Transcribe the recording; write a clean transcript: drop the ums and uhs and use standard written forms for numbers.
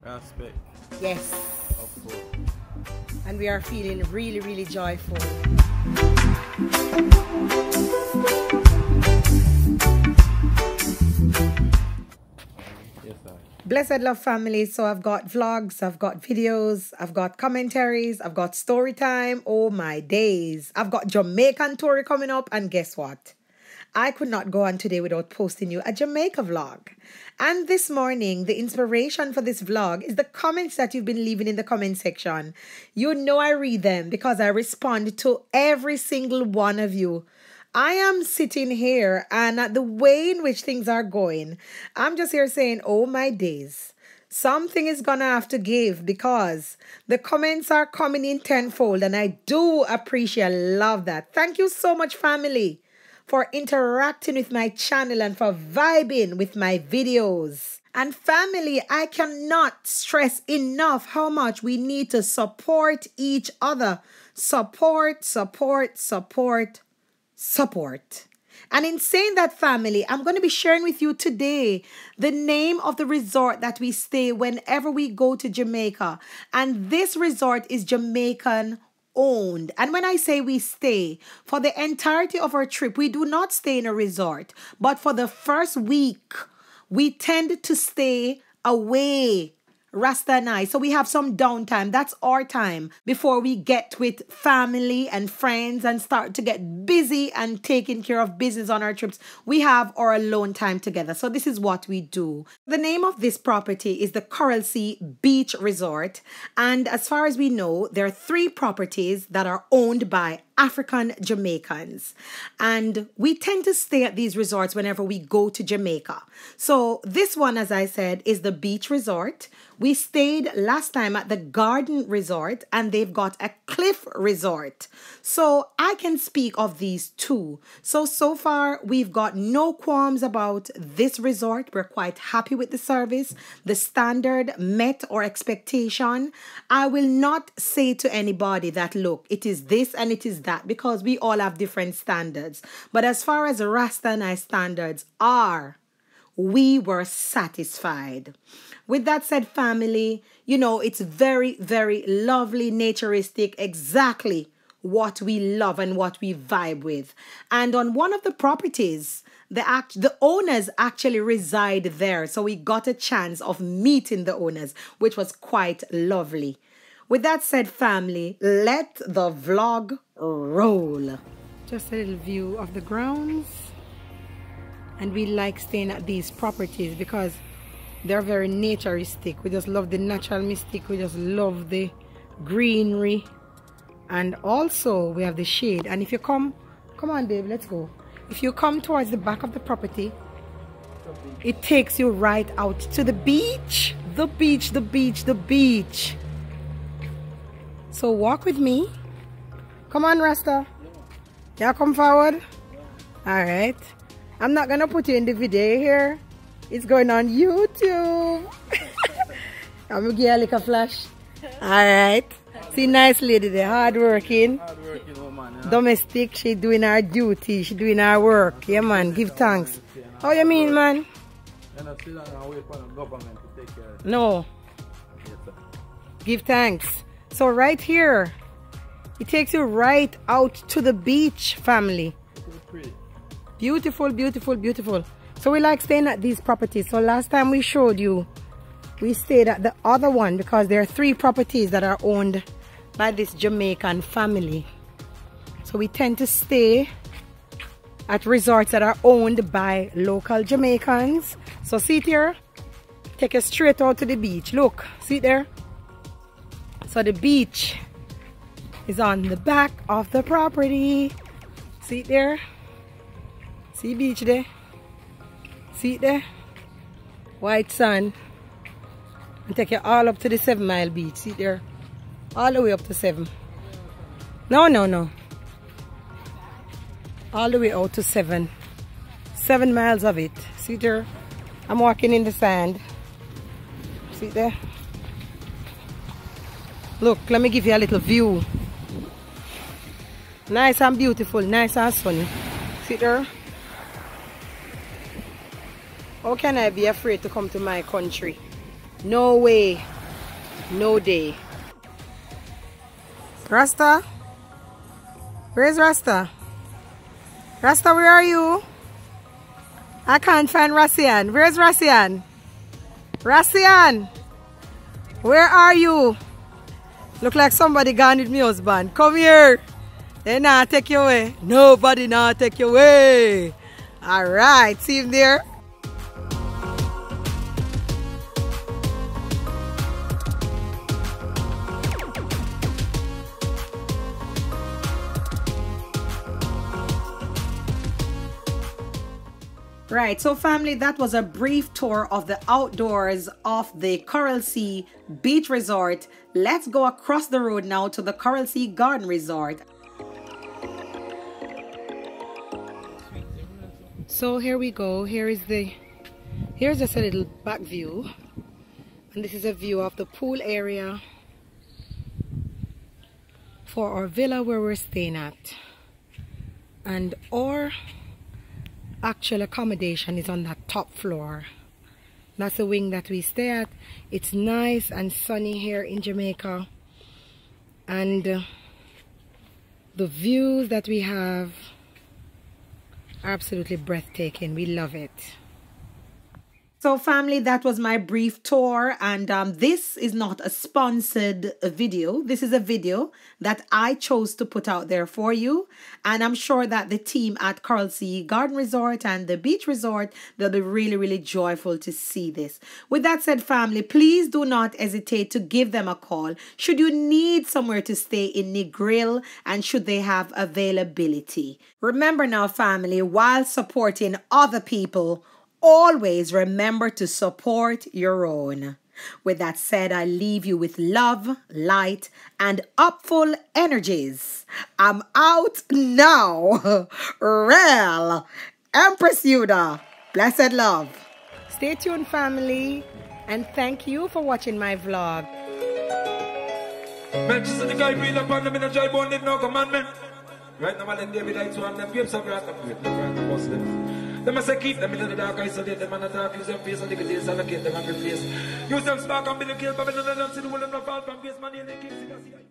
Respect. Yes. Of course. And we are feeling really, really joyful. Yes, sir. Blessed Love family. So I've got vlogs, I've got videos, I've got commentaries, I've got story time. Oh my days. I've got Jamaican tour coming up, and guess what? I could not go on today without posting you a Jamaica vlog. And this morning, the inspiration for this vlog is the comments that you've been leaving in the comment section. You know I read them because I respond to every single one of you. I am sitting here, and at the way in which things are going, I'm just here saying, oh my days. Something is gonna have to give because the comments are coming in tenfold, and I do appreciate, love that. Thank you so much, family, for interacting with my channel and for vibing with my videos. And family, I cannot stress enough how much we need to support each other. Support, support, support, support. And in saying that, family, I'm going to be sharing with you today the name of the resort that we stay whenever we go to Jamaica. And this resort is Jamaican owned. And when I say we stay, for the entirety of our trip, we do not stay in a resort. But for the first week, we tend to stay away, Rasta and I. So we have some downtime. That's our time before we get with family and friends and start to get busy and taking care of business on our trips. We have our alone time together. So this is what we do. The name of this property is the Coral Sea Beach Resort. And as far as we know, there are 3 properties that are owned by African Jamaicans. And we tend to stay at these resorts whenever we go to Jamaica. So this one, as I said, is the beach resort. We stayed last time at the Garden Resort, and they've got a cliff resort. So I can speak of these 2. So far, we've got no qualms about this resort. We're quite happy with the service. The standard met our expectation. I will not say to anybody that, look, it is this and it is that, because we all have different standards. But as far as Rasta and I standards are, we were satisfied. With that said, family, you know, it's very, very lovely, naturistic, exactly what we love and what we vibe with. And on one of the properties, the owners actually reside there. So we got a chance of meeting the owners, which was quite lovely. With that said, family, let the vlog roll. Just a little view of the grounds. And we like staying at these properties because they're very naturistic. We just love the natural mystic. We just love the greenery. And also we have the shade. And if you come on Dave, let's go. If you come towards the back of the property, it takes you right out to the beach. The beach, the beach, the beach. So walk with me. Come on, Rasta. Yeah, come forward. Alright. I'm not gonna put you in the video here. It's going on YouTube. I'm gonna give you a little flash. Alright. See, nice lady there, hardworking. Hardworking woman, yeah. Domestic, she doing her duty, she doing her work. Yeah, man, give thanks. How you mean, man? You're not still gonna wait for the government to take care of it. No. Yes, sir. Give thanks. So right here, it takes you right out to the beach, family. It is pretty. Beautiful, beautiful, beautiful. So we like staying at these properties. So last time we showed you, we stayed at the other one because there are 3 properties that are owned by this Jamaican family. So we tend to stay at resorts that are owned by local Jamaicans. So see it here, take us straight out to the beach. Look, see it there? So the beach is on the back of the property. See it there? See beach there? See it there? White sand. And take you all up to the 7 Mile beach. See it there? All the way up to 7. No. All the way out to 7. 7 miles of it. See it there? I'm walking in the sand. See it there? Look, let me give you a little view. Nice and beautiful, nice and sunny. See there? How can I be afraid to come to my country? No way. No day. Rasta? Where's Rasta? Rasta, where are you? I can't find Rassian. Where's Rassian? Rassian! Where are you? Look like somebody gone with me husband. Come here. They not take you away. Nobody not take you away. Alright, see him there? Right, so family, that was a brief tour of the outdoors of the Coral Sea Beach Resort. Let's go across the road now to the Coral Sea Garden Resort. So here we go. Here's just a little back view. And this is a view of the pool area for our villa where we're staying at. And our actual accommodation is on that top floor. That's the wing that we stay at. It's nice and sunny here in Jamaica, and the views that we have are absolutely breathtaking. We love it. So family, that was my brief tour, and this is not a sponsored video. This is a video that I chose to put out there for you, and I'm sure that the team at Coral Sea Garden Resort and the Beach Resort, they'll be really joyful to see this. With that said, family, please do not hesitate to give them a call should you need somewhere to stay in NEGRIL and should they have availability. Remember now, family, while supporting other people, always remember to support your own. With that said, I leave you with love, light, and upful energies. I'm out now. Real Empress Yudah. Blessed love. Stay tuned, family, and thank you for watching my vlog. The guy breathe upon them in a dry bone, did no commandment. Right now, I'm David, I swan them, grapes of wrath, and Muslims. They must keep them in the dark, isolate them and attack, use them face and take it, allocate them and replace. Use them spark and be the kill, but they don't see the world of the fall from base money and the kings.